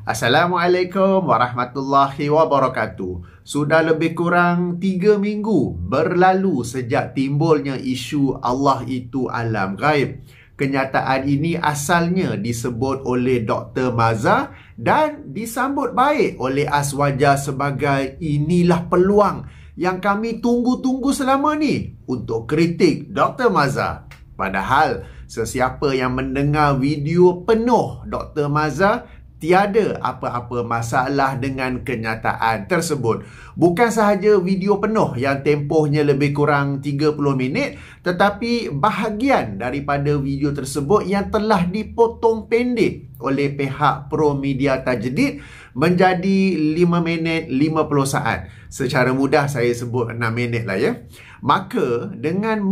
Assalamualaikum warahmatullahi wabarakatuh. Sudah lebih kurang 3 minggu berlalu sejak timbulnya isu Allah itu alam gaib. Kenyataan ini asalnya disebut oleh Dr. Maza dan disambut baik oleh Aswaja sebagai inilah peluang yang kami tunggu-tunggu selama ni untuk kritik Dr. Maza. Padahal sesiapa yang mendengar video penuh Dr. Maza, tiada apa-apa masalah dengan kenyataan tersebut. Bukan sahaja video penuh yang tempohnya lebih kurang 30 minit, tetapi bahagian daripada video tersebut yang telah dipotong pendek oleh pihak Pro Media Tajdid menjadi 5 minit 50 saat. Secara mudah saya sebut 6 minit lah ya. Maka dengan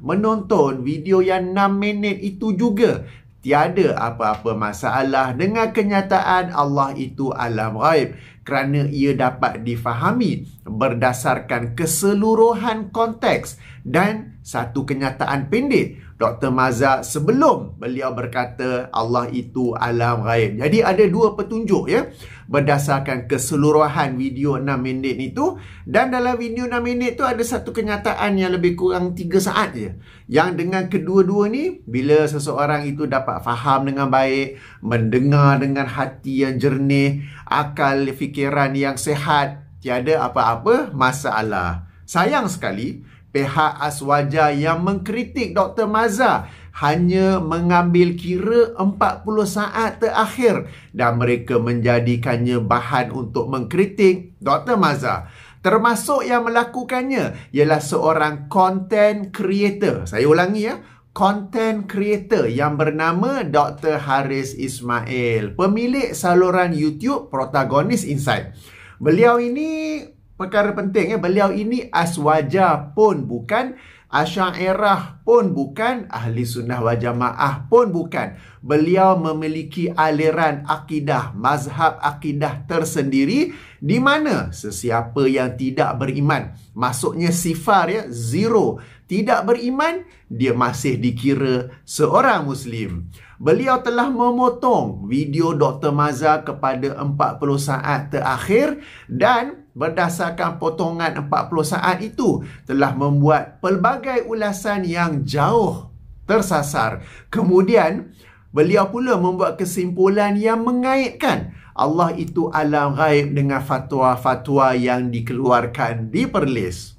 menonton video yang 6 minit itu juga, tiada apa-apa masalah dengan kenyataan Allah itu alam ghaib kerana ia dapat difahami berdasarkan keseluruhan konteks dan satu kenyataan pendek Dr. Maza sebelum beliau berkata Allah itu alam ghaib. Jadi ada dua petunjuk ya berdasarkan keseluruhan video 6 minit itu, dan dalam video 6 minit tu ada satu kenyataan yang lebih kurang 3 saat je. Yang dengan kedua-dua ni, bila seseorang itu dapat faham dengan baik, mendengar dengan hati yang jernih, akal fikiran yang sehat, tiada apa-apa masalah. Sayang sekali, pihak Aswaja yang mengkritik Dr. Maza hanya mengambil kira 40 saat terakhir dan mereka menjadikannya bahan untuk mengkritik Dr. Maza. Termasuk yang melakukannya ialah seorang content creator. Saya ulangi ya, content creator yang bernama Dr. Haris Ismail, pemilik saluran YouTube Protagonis Insight. Beliau ini perkara penting ya, beliau ini Aswaja pun bukan, Asy'ariyah pun bukan, Ahli Sunnah wal Jamaah pun bukan. Beliau memiliki aliran akidah, mazhab akidah tersendiri di mana sesiapa yang tidak beriman, maksudnya sifar ya, zero, tidak beriman, dia masih dikira seorang Muslim. Beliau telah memotong video Dr. Maza kepada 40 saat terakhir dan berdasarkan potongan 40 saat itu telah membuat pelbagai ulasan yang jauh tersasar. Kemudian beliau pula membuat kesimpulan yang mengaitkan Allah itu alam ghaib dengan fatwa-fatwa yang dikeluarkan di Perlis.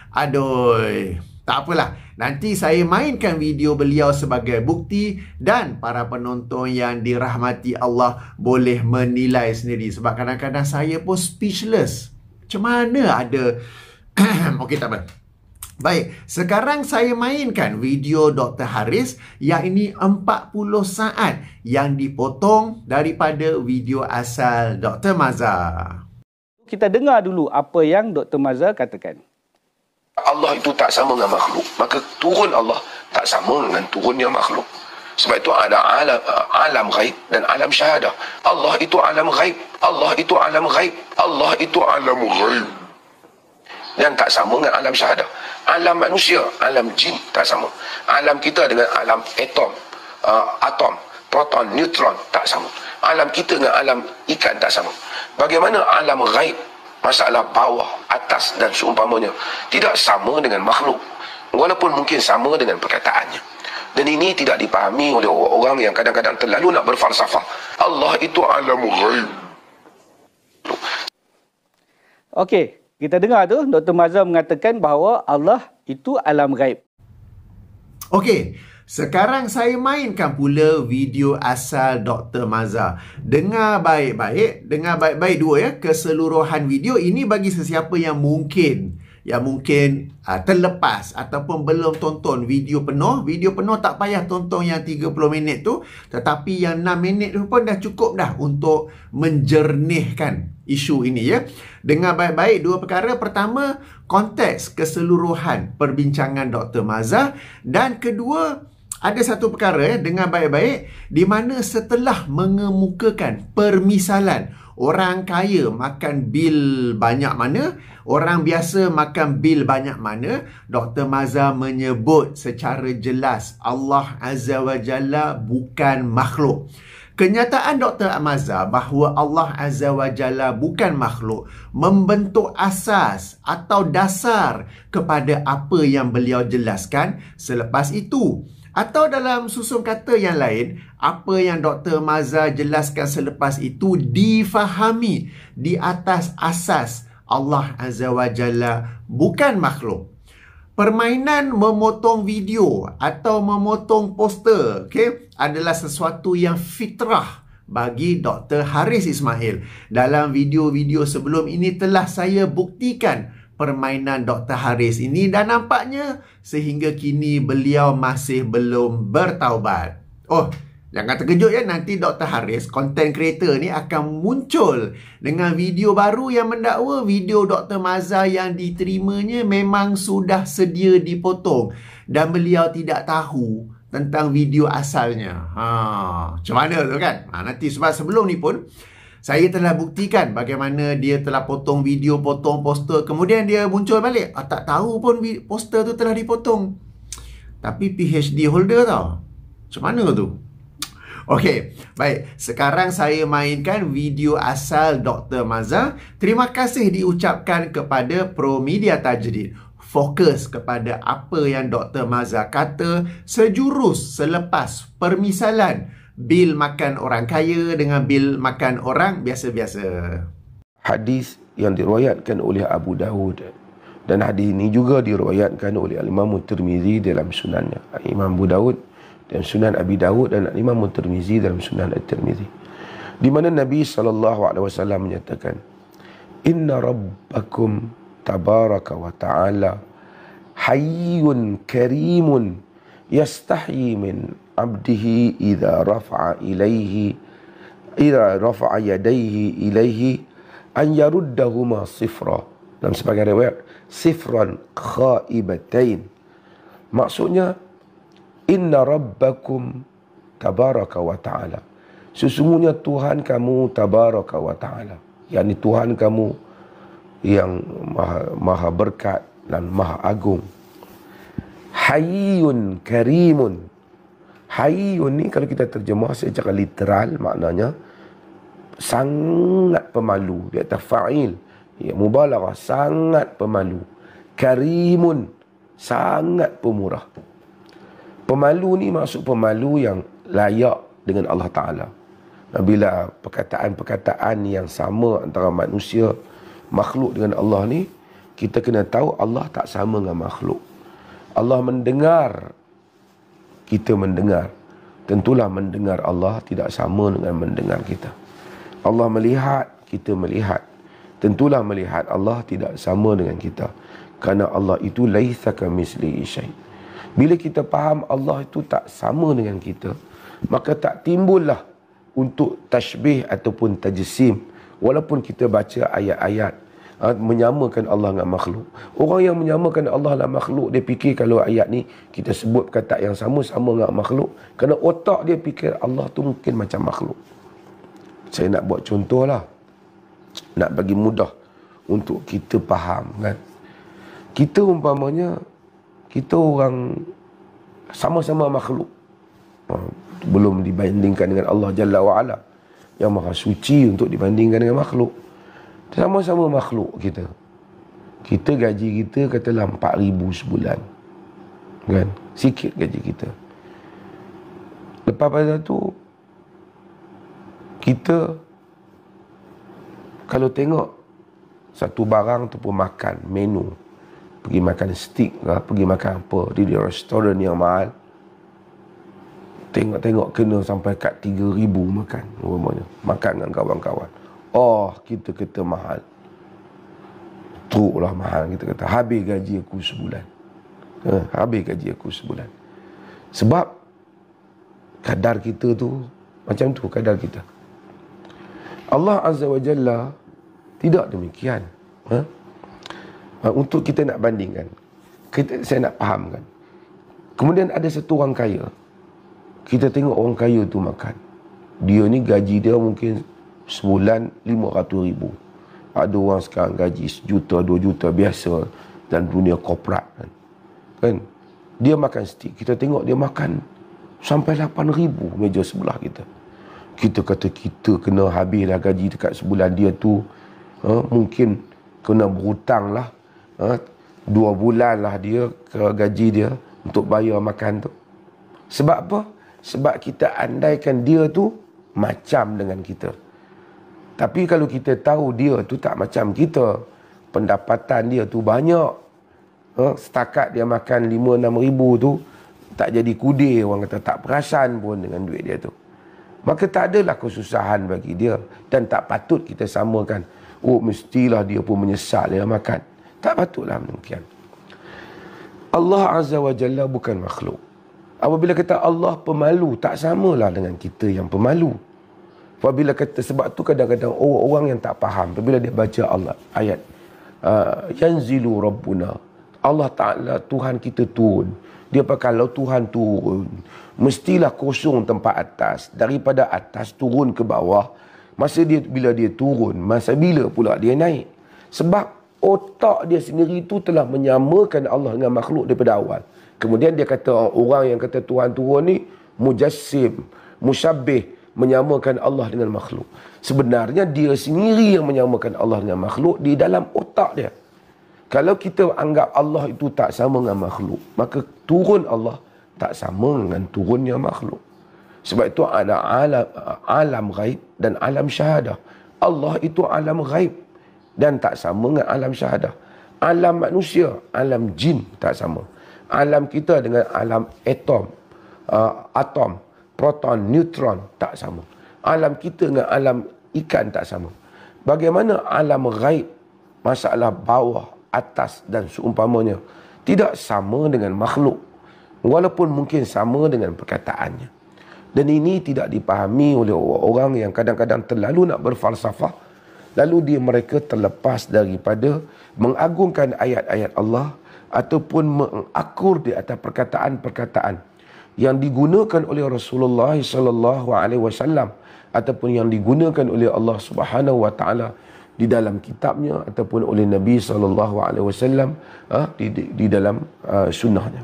Aduh, tak apalah. Nanti saya mainkan video beliau sebagai bukti dan para penonton yang dirahmati Allah boleh menilai sendiri. Sebab kadang-kadang saya pun speechless. Macam mana ada... Okey, tak apa. Baik, sekarang saya mainkan video Dr. Haris yang ini 40 saat yang dipotong daripada video asal Dr. Maza. Kita dengar dulu apa yang Dr. Maza katakan. Allah itu tak sama dengan makhluk, maka turun Allah tak sama dengan turunnya makhluk. Sebab itu ada alam ghaib dan alam syahadah. Allah itu alam ghaib, Allah itu alam ghaib, Allah itu alam ghaib. Dan tak sama dengan alam syahadah. Alam manusia, alam jin tak sama. Alam kita dengan alam atom, proton, neutron tak sama. Alam kita dengan alam ikan tak sama. Bagaimana alam ghaib, masalah bawah, atas dan seumpamanya, tidak sama dengan makhluk, walaupun mungkin sama dengan perkataannya. Dan ini tidak dipahami oleh orang-orang yang kadang-kadang terlalu nak berfalsafah. Allah itu alam ghaib. Okey, kita dengar tu Dr. Maza mengatakan bahawa Allah itu alam ghaib. Okey, sekarang saya mainkan pula video asal Dr. Maza. Dengar baik-baik dua ya, keseluruhan video ini bagi sesiapa yang mungkin terlepas ataupun belum tonton video penuh. Video penuh tak payah tonton yang 30 minit tu, tetapi yang 6 minit tu pun dah cukup dah untuk menjernihkan isu ini ya. Dengar baik-baik dua perkara. Pertama, konteks keseluruhan perbincangan Dr. Maza, dan kedua, ada satu perkara ya, dengar baik-baik, di mana setelah mengemukakan permisalan orang kaya makan bil banyak mana, orang biasa makan bil banyak mana, Dr. Maza menyebut secara jelas Allah Azza wa Jalla bukan makhluk. Kenyataan Dr. Amaza bahawa Allah Azza wa Jalla bukan makhluk membentuk asas atau dasar kepada apa yang beliau jelaskan selepas itu. Atau dalam susun kata yang lain, apa yang Dr. Maza jelaskan selepas itu difahami di atas asas Allah Azza wa Jalla bukan makhluk. Permainan memotong video atau memotong poster, adalah sesuatu yang fitrah bagi Dr. Haris Ismail. Dalam video-video sebelum ini telah saya buktikan permainan Dr. Haris ini dan nampaknya sehingga kini beliau masih belum bertaubat. Oh, jangan terkejut ya, nanti Dr. Haris, content creator ni akan muncul dengan video baru yang mendakwa video Dr. Maza yang diterimanya memang sudah sedia dipotong dan beliau tidak tahu tentang video asalnya. Macam mana tu kan? Nanti sebab sebelum ni pun saya telah buktikan bagaimana dia telah potong video, potong poster. Kemudian dia muncul balik. Tak tahu pun poster tu telah dipotong. Tapi PhD holder tau. Macam mana tu? Okey, baik. Sekarang saya mainkan video asal Dr. Maza. Terima kasih diucapkan kepada Pro Media Tajdid. Fokus kepada apa yang Dr. Maza kata sejurus selepas permisalan bil makan orang kaya dengan bil makan orang biasa-biasa. Hadis yang diriwayatkan oleh Abu Dawud, dan hadis ini juga diriwayatkan oleh Imam Tirmizi dalam sunannya. Imam Abu Dawud dan Sunan Abi Dawud dan Imam Tirmizi dalam Sunan At-Tirmizi, di mana Nabi SAW menyatakan, Inna Rabbakum tabaraka wa ta'ala hayyun karimun yastahyi min abdihi idza rafa'a yadayhi ilaihi an yaruddahuma sifra. Dalam sebagian riwayat sifran khaibatain. Maksudnya, inna rabbakum tabaraka wa ta'ala, sesungguhnya Tuhan kamu tabaraka wa ta'ala, yakni Tuhan kamu yang maha berkat dan maha agung. Hayyun karimun. Hayyun ni kalau kita terjemah secara literal maknanya sangat pemalu. Dia kata fa'il, ya, mubalaghah, sangat pemalu. Karimun, sangat pemurah. Pemalu ni maksud pemalu yang layak dengan Allah Ta'ala. Bila perkataan-perkataan yang sama antara manusia, makhluk dengan Allah ni, kita kena tahu Allah tak sama dengan makhluk. Allah mendengar, kita mendengar. Tentulah mendengar Allah tidak sama dengan mendengar kita. Allah melihat, kita melihat. Tentulah melihat Allah tidak sama dengan kita. Kerana Allah itu laisa kamitslihi syai'. Bila kita faham Allah itu tak sama dengan kita, maka tak timbullah untuk tashbih ataupun tajsim. Walaupun kita baca ayat-ayat menyamakan Allah dengan makhluk. Orang yang menyamakan Allah dengan makhluk, dia fikir kalau ayat ni kita sebut kata yang sama dengan makhluk, kerana otak dia fikir Allah tu mungkin macam makhluk. Saya nak buat contoh lah, nak bagi mudah untuk kita faham kan. Kita umpamanya, kita orang sama-sama makhluk, belum dibandingkan dengan Allah Jalla wa'ala yang maha suci untuk dibandingkan dengan makhluk. Sama-sama makhluk kita. Kita gaji kita katalah 4,000 sebulan. Kan? Sikit gaji kita. Lepas pada tu, kita kalau tengok satu barang tu pun makan, menu, pergi makan steak lah, pergi makan apa di restoran yang mahal, tengok-tengok kena sampai kat 3,000 makan, umpamanya makan dengan kawan-kawan. Oh, kita kata mahal. Teruk lah mahal, kita kata. Habis gaji aku sebulan. Habis gaji aku sebulan. Sebab kadar kita tu macam tu, kadar kita. Allah Azza wa Jalla tidak demikian. Untuk kita nak bandingkan, saya nak fahamkan. Kemudian ada satu orang kaya. Kita tengok orang kaya tu makan. Dia ni gaji dia mungkin sebulan 500,000. Ada orang sekarang gaji 1 juta, 2 juta biasa dan dunia korporat kan. Dia makan steak, kita tengok dia makan sampai 8,000 meja sebelah kita. Kita kata kita kena habislah gaji dekat sebulan dia tu, mungkin kena berhutang lah, 2 bulan lah dia ke gaji dia untuk bayar makan tu. Sebab apa? Sebab kita andaikan dia tu macam dengan kita. Tapi kalau kita tahu dia tu tak macam kita, pendapatan dia tu banyak, setakat dia makan 5-6 ribu tu tak jadi kudir, orang kata tak perasan pun dengan duit dia tu, maka tak adalah kesusahan bagi dia. Dan tak patut kita samakan, oh mestilah dia pun menyesal dia makan. Tak patutlah demikian. Allah Azza wa Jalla bukan makhluk. Apabila kata Allah pemalu, tak samalah dengan kita yang pemalu. Apabila kata, sebab tu kadang-kadang orang yang tak faham, apabila dia baca Allah ayat yanzilu rabbuna, Allah Ta'ala Tuhan kita turun. Dia kalau Tuhan turun, mestilah kosong tempat atas, daripada atas turun ke bawah. Bila dia turun, masa bila pula dia naik? Sebab otak dia sendiri itu telah menyamakan Allah dengan makhluk daripada awal. Kemudian dia kata, orang yang kata Tuhan turun ni mujassim, musyabbih, menyamakan Allah dengan makhluk. Sebenarnya dia sendiri yang menyamakan Allah dengan makhluk di dalam otak dia. Kalau kita anggap Allah itu tak sama dengan makhluk, maka turun Allah tak sama dengan turunnya makhluk. Sebab itu ada alam ghaib dan alam syahadah. Allah itu alam ghaib dan tak sama dengan alam syahadah. Alam manusia, alam jin tak sama. Alam kita dengan alam atom, proton, neutron tak sama. Alam kita dengan alam ikan tak sama. Bagaimana alam ghaib, masalah bawah, atas dan seumpamanya, tidak sama dengan makhluk, walaupun mungkin sama dengan perkataannya. Dan ini tidak dipahami oleh orang yang kadang-kadang terlalu nak berfalsafah, lalu mereka terlepas daripada mengagungkan ayat-ayat Allah ataupun mengakur di atas perkataan-perkataan yang digunakan oleh Rasulullah sallallahu alaihi wasallam ataupun yang digunakan oleh Allah Subhanahu wa taala di dalam kitabnya ataupun oleh Nabi SAW di dalam sunnahnya.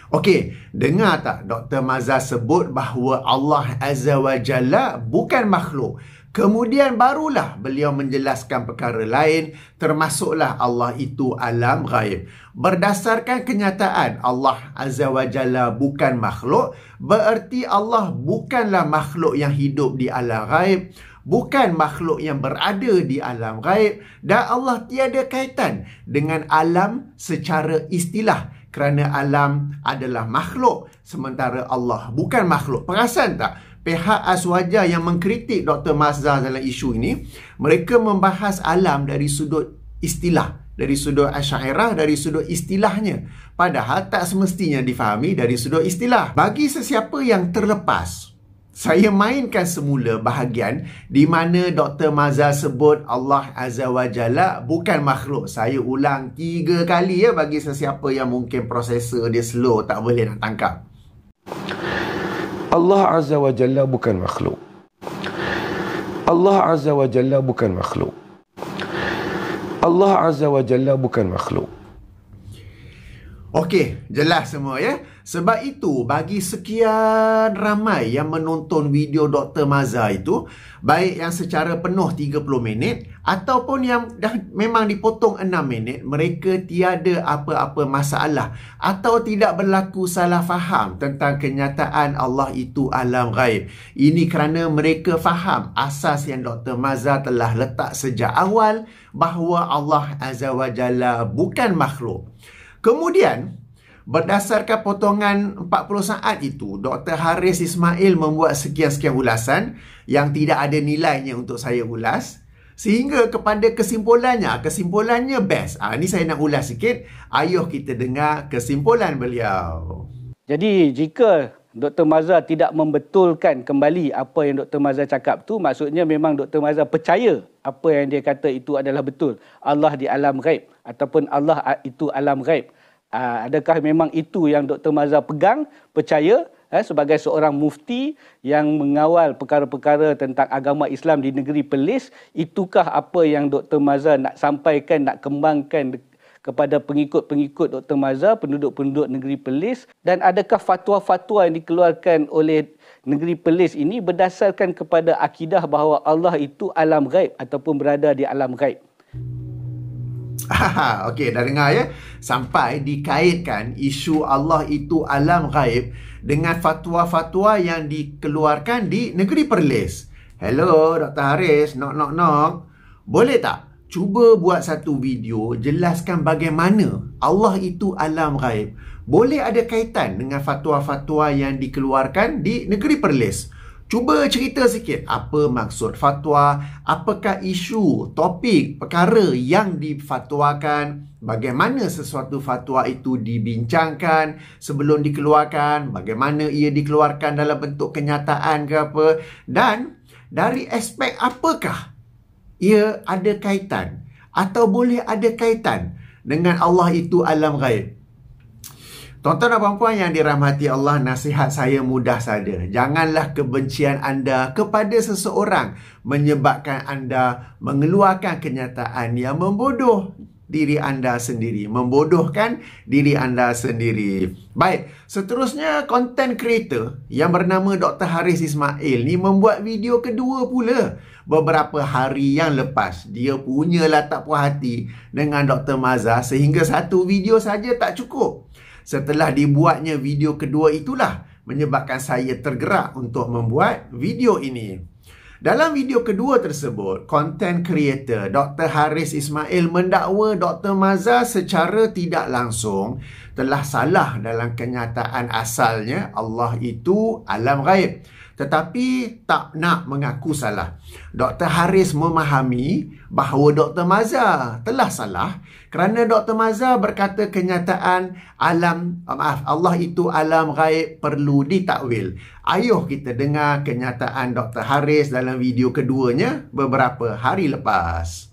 Okey, dengar tak Dr. Mazhar sebut bahawa Allah Azza wa Jalla bukan makhluk. Kemudian barulah beliau menjelaskan perkara lain, termasuklah Allah itu alam ghaib. Berdasarkan kenyataan Allah Azza wa Jalla bukan makhluk, bererti Allah bukanlah makhluk yang hidup di alam ghaib, bukan makhluk yang berada di alam ghaib, dan Allah tiada kaitan dengan alam secara istilah, kerana alam adalah makhluk sementara Allah bukan makhluk. Perasan tak? Pihak Aswaja yang mengkritik Dr. Mazhar dalam isu ini, mereka membahas alam dari sudut istilah, dari sudut Asy'ariyah, dari sudut istilahnya. Padahal tak semestinya difahami dari sudut istilah. Bagi sesiapa yang terlepas, saya mainkan semula bahagian di mana Dr. Mazhar sebut Allah Azza wa Jalla bukan makhluk. Saya ulang 3 kali ya, bagi sesiapa yang mungkin prosesor dia slow, tak boleh nak tangkap. Allah Azza wa Jalla bukan makhluk. Allah Azza wa Jalla bukan makhluk. Allah Azza wa Jalla bukan makhluk. Okey, jelas semua ya. Sebab itu, bagi sekian ramai yang menonton video Dr. Mazhar itu, baik yang secara penuh 30 minit ataupun yang dah memang dipotong 6 minit, mereka tiada apa-apa masalah atau tidak berlaku salah faham tentang kenyataan Allah itu alam ghaib. Ini kerana mereka faham asas yang Dr. Mazhar telah letak sejak awal, bahawa Allah Azza wa Jalla bukan makhluk. Kemudian, berdasarkan potongan 40 saat itu, Dr. Haris Ismail membuat sekian-sekian ulasan yang tidak ada nilainya untuk saya ulas, sehingga kepada kesimpulannya best. Ini saya nak ulas sikit. Ayuh kita dengar kesimpulan beliau. Jadi, jika Dr. Mazhar tidak membetulkan kembali apa yang Dr. Mazhar cakap tu, maksudnya memang Dr. Mazhar percaya apa yang dia kata itu adalah betul. Allah di alam ghaib ataupun Allah itu alam ghaib. Adakah memang itu yang Dr. Mazhar pegang, percaya sebagai seorang mufti yang mengawal perkara-perkara tentang agama Islam di negeri Perlis? Itukah apa yang Dr. Mazhar nak sampaikan, nak kembangkan kepada pengikut-pengikut Dr. Mazhar, penduduk-penduduk negeri Perlis, dan adakah fatwa-fatwa yang dikeluarkan oleh negeri Perlis ini berdasarkan kepada akidah bahawa Allah itu alam ghaib ataupun berada di alam ghaib? Okey, dah dengar ya? Sampai dikaitkan isu Allah itu alam ghaib dengan fatwa-fatwa yang dikeluarkan di negeri Perlis. Hello, Dr. Haris, knock. Boleh tak cuba buat satu video jelaskan bagaimana Allah itu alam ghaib? Boleh ada kaitan dengan fatwa-fatwa yang dikeluarkan di negeri Perlis. Cuba cerita sikit apa maksud fatwa, apakah isu, topik, perkara yang difatwakan, bagaimana sesuatu fatwa itu dibincangkan sebelum dikeluarkan, bagaimana ia dikeluarkan dalam bentuk kenyataan ke apa, dan dari aspek apakah ia ada kaitan atau boleh ada kaitan dengan Allah itu alam ghaib. Tuan-tuan dan puan-puan yang dirahmati Allah, nasihat saya mudah saja. Janganlah kebencian anda kepada seseorang menyebabkan anda mengeluarkan kenyataan yang membodoh diri anda sendiri. Membodohkan diri anda sendiri. Baik, seterusnya content creator yang bernama Dr. Haris Ismail ni membuat video kedua pula. Beberapa hari yang lepas, dia punyalah tak puas hati dengan Dr. Mazhar sehingga satu video saja tak cukup. Setelah dibuatnya video kedua itulah menyebabkan saya tergerak untuk membuat video ini. Dalam video kedua tersebut, content creator Dr. Haris Ismail mendakwa Dr. Mazhar secara tidak langsung telah salah dalam kenyataan asalnya Allah itu alam ghaib, tetapi tak nak mengaku salah. Dr. Haris memahami bahawa Dr. Mazhar telah salah kerana Dr. Mazhar berkata kenyataan Allah itu alam ghaib perlu ditakwil. Ayuh kita dengar kenyataan Dr. Haris dalam video keduanya beberapa hari lepas.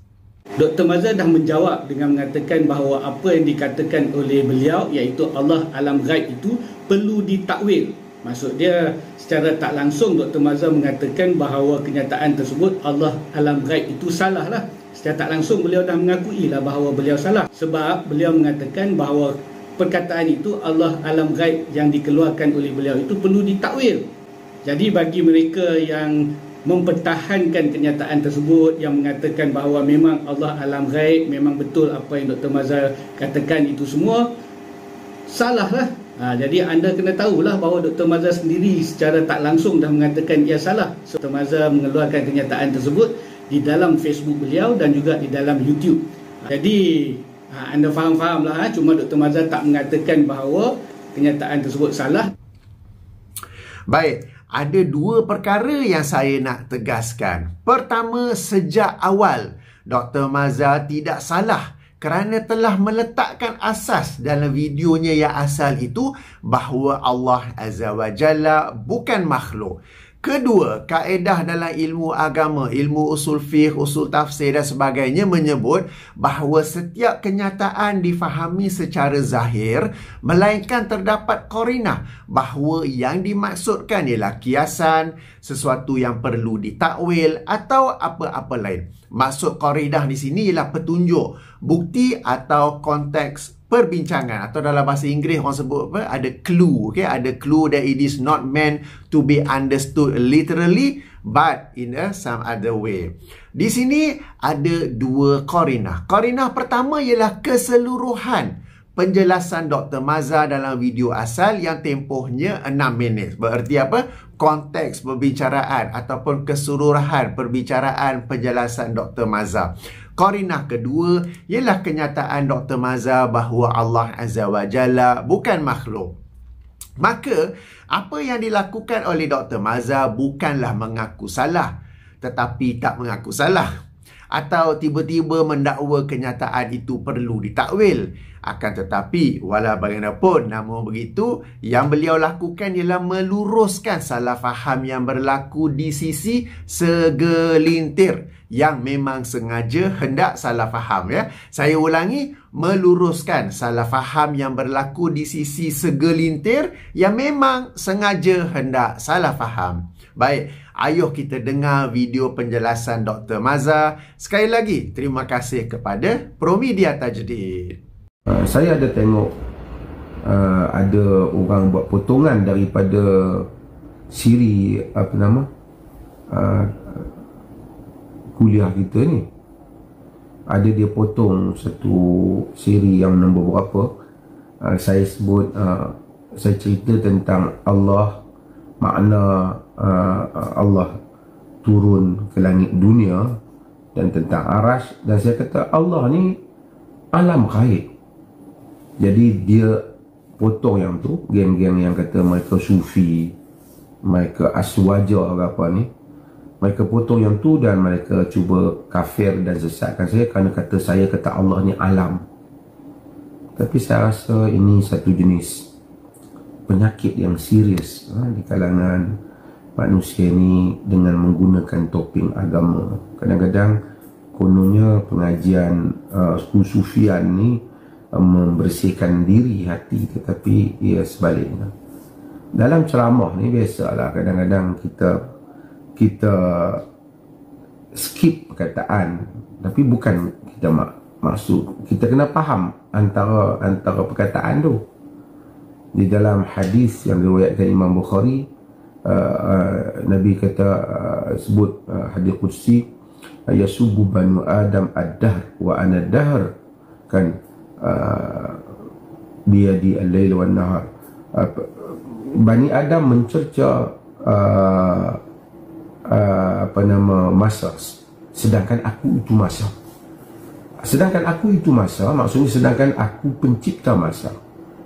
Dr. Mazhar dah menjawab dengan mengatakan bahawa apa yang dikatakan oleh beliau iaitu Allah alam ghaib itu perlu ditakwil. Maksud dia secara tak langsung Dr. Mazhar mengatakan bahawa kenyataan tersebut Allah alam ghaib itu salah lah. Secara tak langsung beliau dah mengakui lah bahawa beliau salah. Sebab beliau mengatakan bahawa perkataan itu Allah alam ghaib yang dikeluarkan oleh beliau itu perlu ditakwil. Jadi bagi mereka yang mempertahankan kenyataan tersebut, yang mengatakan bahawa memang Allah alam ghaib, memang betul apa yang Dr. Mazhar katakan itu semua, salah lah. Jadi anda kena tahulah bahawa Dr. Mazhar sendiri secara tak langsung dah mengatakan ia salah. Dr. Mazhar mengeluarkan kenyataan tersebut di dalam Facebook beliau dan juga di dalam YouTube. Jadi anda faham-fahamlah, cuma Dr. Mazhar tak mengatakan bahawa kenyataan tersebut salah. Baik, ada dua perkara yang saya nak tegaskan. Pertama, sejak awal Dr. Mazhar tidak salah kerana telah meletakkan asas dalam videonya yang asal itu bahawa Allah Azza wa Jalla bukan makhluk. Kedua, kaedah dalam ilmu agama, ilmu usul fiqh, usul tafsir dan sebagainya menyebut bahawa setiap kenyataan difahami secara zahir, melainkan terdapat qarinah bahawa yang dimaksudkan ialah kiasan, sesuatu yang perlu ditakwil atau apa-apa lain. Maksud qarinah di sini ialah petunjuk, bukti atau konteks perbincangan, atau dalam bahasa Inggeris orang sebut apa? Ada clue, okay? Ada clue that it is not meant to be understood literally but in some other way. Di sini ada dua qarinah. Qarinah pertama ialah keseluruhan penjelasan Dr. Mazhar dalam video asal yang tempohnya 6 minit. Bererti apa? Konteks perbicaraan ataupun keseluruhan perbicaraan penjelasan Dr. Mazhar. Qarinah kedua ialah kenyataan Dr. Mazhar bahawa Allah Azza wa Jalla bukan makhluk. Maka, apa yang dilakukan oleh Dr. Mazhar bukanlah mengaku salah, tetapi tak mengaku salah. Atau tiba-tiba mendakwa kenyataan itu perlu ditakwil. Akan tetapi, walau bagaimanapun, namun begitu, yang beliau lakukan ialah meluruskan salah faham yang berlaku di sisi segelintir yang memang sengaja hendak salah faham. Ya. Saya ulangi, meluruskan salah faham yang berlaku di sisi segelintir yang memang sengaja hendak salah faham. Baik, ayuh kita dengar video penjelasan Dr. Mazhar. Sekali lagi, terima kasih kepada Promedia Tajdid. Saya ada tengok ada orang buat potongan daripada siri apa nama kuliah kita ni. Ada dia potong satu siri yang nombor berapa. Saya sebut saya cerita tentang Allah, makna Allah turun ke langit dunia, dan tentang arash. Dan saya kata Allah ni alam ghaib. Jadi dia potong yang tu, geng-geng yang kata mereka sufi, mereka aswaja ke apa ni, mereka potong yang tu dan mereka cuba kafir dan sesatkan saya kerana saya kata Allah ni alam. Tapi saya rasa ini satu jenis penyakit yang serius di kalangan manusia ni dengan menggunakan topeng agama. Kadang-kadang kononnya pengajian sufian ni membersihkan diri hati, tetapi ia sebaliknya. Dalam ceramah ni biasalah kadang-kadang kita skip perkataan, tapi bukan kita maksud, kita kena faham antara perkataan tu. Di dalam hadis yang diriwayatkan Imam Bukhari, Nabi kata sebut hadis qudsi, yasubbu banu adam ad-dahr wa ana ad-dahr, kan, biyadi al-lail wan nahar. Bani Adam mencerca apa nama masa, sedangkan aku itu masa. Sedangkan aku itu masa, maksudnya sedangkan aku pencipta masa.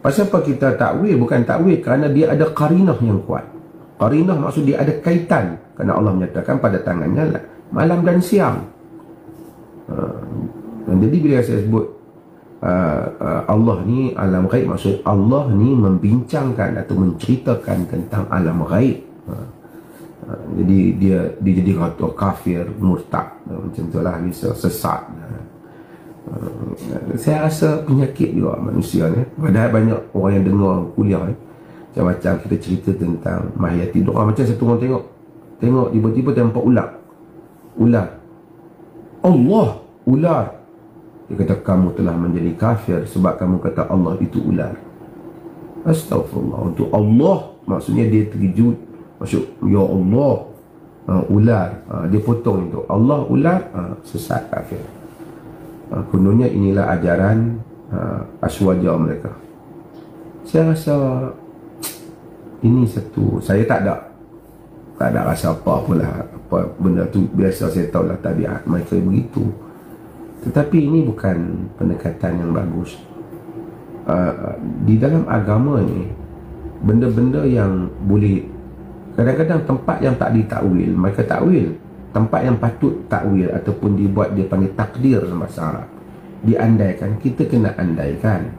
Pasal apa kita takwil? Bukan takwil kerana dia ada qarinah yang kuat. Qarinah maksud dia ada kaitan, kerana Allah menyatakan pada tangannya malam dan siang. Dan jadi bila saya sebut Allah ni alam ghaib, maksud Allah ni membincangkan atau menceritakan tentang alam ghaib. Jadi dia jadi kata kafir, murtad, macam tu lah, bisa sesat. Saya rasa penyakit juga manusia ni. Padahal banyak orang yang dengar kuliah ni, macam-macam kita cerita tentang mahiyati doa. Macam satu orang tengok tiba-tiba nampak ular. Allah, ular. Dia kata kamu telah menjadi kafir sebab kamu kata Allah itu ular. Astaghfirullah. Untuk Allah maksudnya dia terkejut. Maksud ya Allah, ular, dia potong itu. Allah ular, sesat, kafir. Kononnya inilah ajaran aswaja mereka. Saya rasa ini satu, saya tak ada rasa apa benda tu, biasa saya tahu lah tabiat mereka begitu. Tetapi ini bukan pendekatan yang bagus. Di dalam agama ni, benda-benda yang boleh, kadang-kadang tempat yang tak ditakwil, mereka takwil. Tempat yang patut takwil ataupun dibuat, dia panggil takdir dalam bahasa Arab, diandaikan, kita kena andaikan.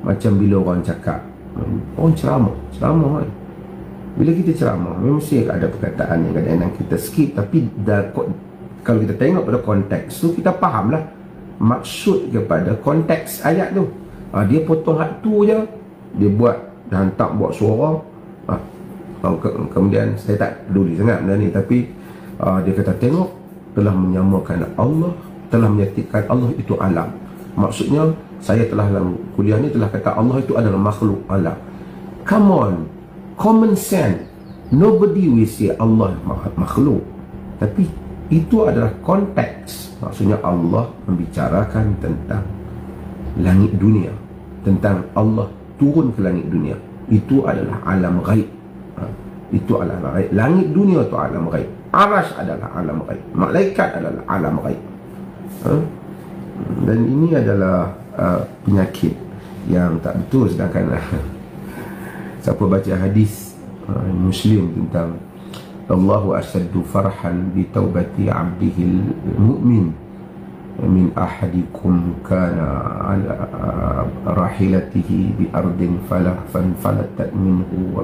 Macam bila orang cakap, orang ceramah kan? Bila kita ceramah, mesti ada perkataan yang kadang-kadang kita skip, tapi kalau kita tengok pada konteks tu, kita faham lah maksud kepada konteks ayat tu. Dia potong hak tu je, dia buat, dia hantar buat suara. Kemudian saya tak peduli sangat benda ni, tapi dia kata tengok, telah menyamakan Allah, telah menyatakan Allah itu alam. Maksudnya saya telah dalam kuliah ni telah kata Allah itu adalah makhluk alam. Come on, common sense. Nobody will say Allah makhluk, tapi itu adalah konteks. Maksudnya Allah membicarakan tentang langit dunia, tentang Allah turun ke langit dunia. Itu adalah alam ghaib. Itu alam ghaib. Langit dunia itu alam ghaib. Arash adalah alam ghaib. Malaikat adalah alam ghaib. Dan ini adalah penyakit yang tak betul. Sedangkan siapa baca hadis Muslim tentang Allahu asyaddu farhan bi taubati 'abdihi al-mu'min min ahadikum kana ala rahilatihi bi ardin fanfalatat minhu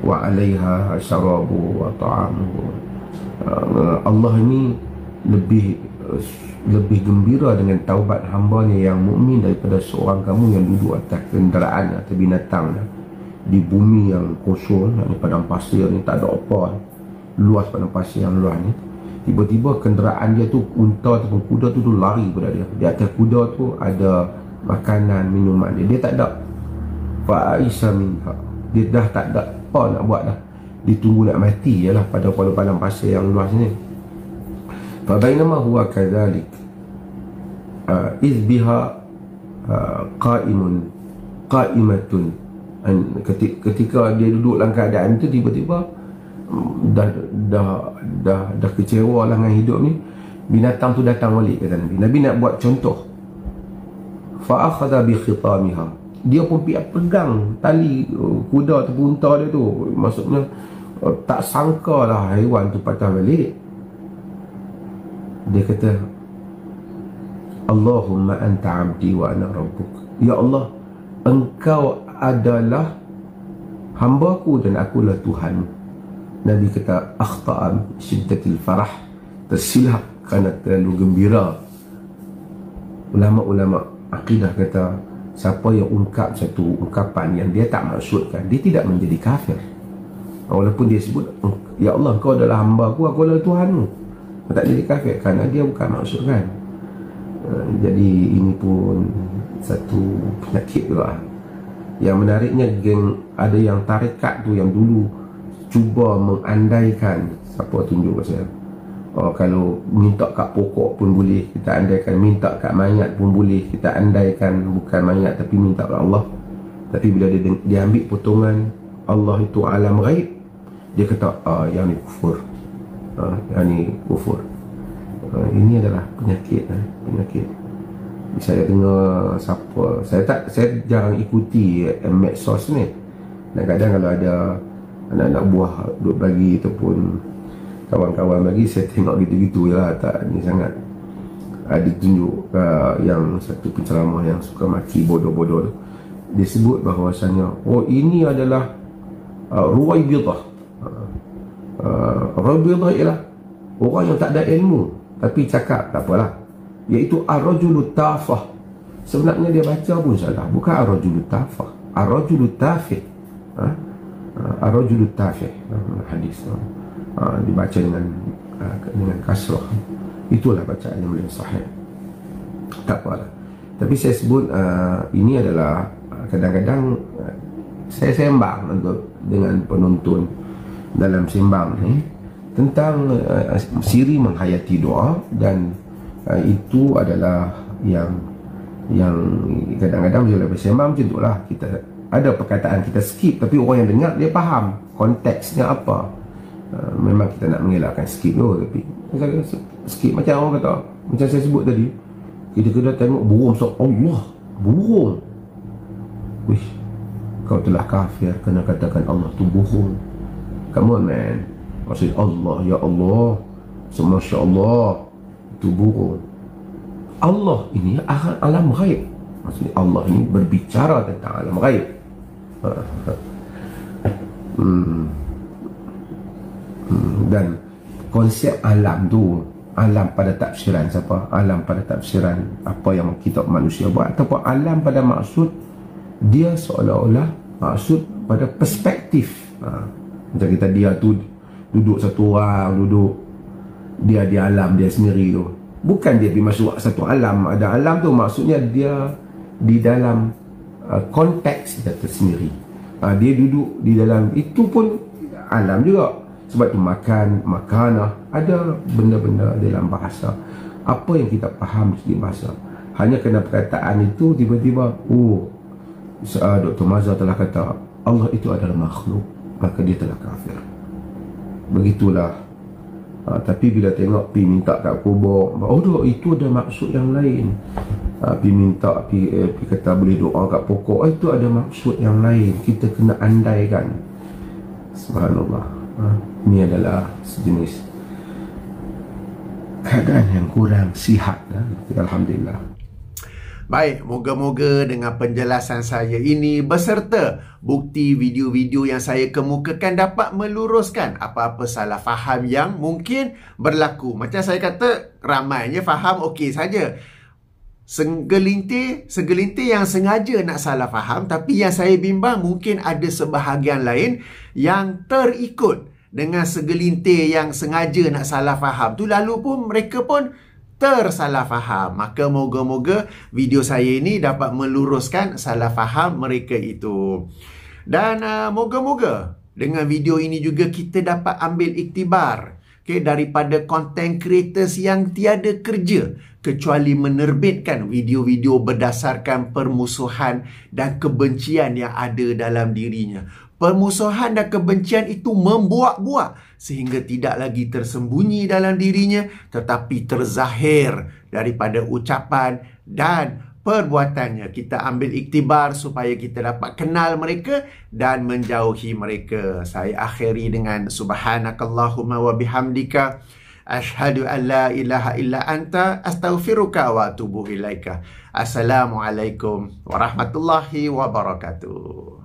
wa 'alayha syarabu wa ta'amuhu. Allah ni lebih gembira dengan taubat hambanya yang mukmin daripada seorang kamu yang duduk atas kenderaan atau binatang di bumi yang kosong, yang padang pasir ni, tak ada apa, luas padang pasir yang luas ni. Tiba-tiba kenderaan dia tu, unta ataupun kuda tu lari pada dia. Di atas kuda tu ada makanan, minuman dia tak ada. Fa'aisa minha, dia dah tak ada apa nak buat dah, ditunggu nak mati je lah pada padang pasir yang luas ni. Fa bainama huwa kadzalik iz biha qa'imatun, ketika dia duduk dalam keadaan tu, tiba-tiba dah kecewa lah dengan hidup ni, binatang tu datang balik, kata Nabi. Nabi nak buat contoh. Fa akhadha bi khitamiha, dia pun pegang tali kuda tu, unta dia tu. Maksudnya tak sangka lah haiwan tu patah balik. Dia kata, Allahumma anta abdi wa ana rabbuk, ya Allah, engkau adalah hambaku dan akulah Tuhan. Nabi kata, akhta'a syiddatil farah, tersilap kerana terlalu gembira. Ulama-ulama akidah kata, siapa yang ungkap satu ungkapan yang dia tak maksudkan, dia tidak menjadi kafir. Walaupun dia sebut, ya Allah, kau adalah hambaku, aku adalah Tuhanmu, tak jadi kafir kerana dia bukan maksudkan. Jadi ini pun satu penyakit juga. Yang menariknya, geng ada yang tarekat tu yang dulu cuba mengandaikan, siapa tunjuk kat saya, kalau minta kat pokok pun boleh kita andaikan, minta kat mayat pun boleh kita andaikan, bukan mayat tapi minta kat Allah. Tapi bila dia ambil potongan Allah itu alam ghaib, dia kata yang ni kufur, yang ni kufur. Ini adalah penyakit. Saya dengar siapa, saya jarang ikuti medsos ni. Kadang-kadang kalau ada anak-anak buah duk bagi ataupun kawan-kawan bagi, saya tengok gitu-gitu je lah, tak ni sangat. Ada tunjuk yang satu penceramah yang suka maki bodoh-bodoh tu, dia sebut bahawasanya, ini adalah Ruwaibidah. Ruwaibidah ialah orang yang tak ada ilmu tapi cakap tak apalah, iaitu ar-rajulu tafah. Sebenarnya dia baca pun salah, bukan ar-rajulu tafah, ar-rajulu tafih. Ar-rajulu tafih hadis dibaca dengan kasrah. Itulah bacaan yang boleh sahih, tak apalah. Tapi saya sebut ini adalah kadang-kadang saya sembang dengan penonton dalam sembang ni tentang siri menghayati doa, dan itu adalah yang kadang-kadang bila bersembang macam itulah, kita ada perkataan kita skip tapi orang yang dengar dia faham konteksnya apa. Memang kita nak mengelakkan skip tu, tapi skip macam orang kata, macam saya sebut tadi, kita kena tengok burung, so Allah, burung, wish, kau telah kafir kena katakan Allah tu burung. Come on man, maksud Allah, ya Allah, Masya Allah, itu burung. Allah ini alam ghaib, maksudnya Allah ini berbicara tentang alam ghaib. Dan konsep alam tu, alam pada tafsiran siapa? Alam pada tafsiran apa yang kita manusia buat, ataupun alam pada maksud dia seolah-olah maksud pada perspektif. Macam kita, dia tu duduk satu orang, duduk dia di alam dia sendiri tu, bukan dia pergi masuk satu alam. Ada alam tu maksudnya dia di dalam konteks dia tersendiri. Dia duduk di dalam itu pun alam juga. Sebab tu makan, makanah, ada benda-benda dalam bahasa. Apa yang kita faham dari bahasa, hanya kerana perkataan itu tiba-tiba, Dr. Mazhar telah kata Allah itu adalah makhluk, maka dia telah kafir. Begitulah. Tapi bila tengok pi minta kat kubur, itu ada maksud yang lain. Pi minta, pi kata boleh doa kat pokok, itu ada maksud yang lain. Kita kena andaikan. Subhanallah. Ini adalah sejenis keadaan yang kurang sihat. Alhamdulillah. Baik, moga-moga dengan penjelasan saya ini beserta bukti video-video yang saya kemukakan dapat meluruskan apa-apa salah faham yang mungkin berlaku. Macam saya kata, ramainya faham okey saja. Segelintir yang sengaja nak salah faham, tapi yang saya bimbang mungkin ada sebahagian lain yang terikut dengan segelintir yang sengaja nak salah faham tu, lalu pun mereka pun tersalah faham. Maka moga-moga video saya ini dapat meluruskan salah faham mereka itu. Dan moga-moga dengan video ini juga kita dapat ambil iktibar daripada content creators yang tiada kerja kecuali menerbitkan video-video berdasarkan permusuhan dan kebencian yang ada dalam dirinya. Permusuhan dan kebencian itu membuak-buak sehingga tidak lagi tersembunyi dalam dirinya tetapi terzahir daripada ucapan dan perbuatannya. Kita ambil iktibar supaya kita dapat kenal mereka dan menjauhi mereka. Saya akhiri dengan subhanakallahumma wa bihamdika asyhadu an la ilaha illa anta astaghfiruka wa atubu ilaika. Assalamualaikum warahmatullahi wabarakatuh.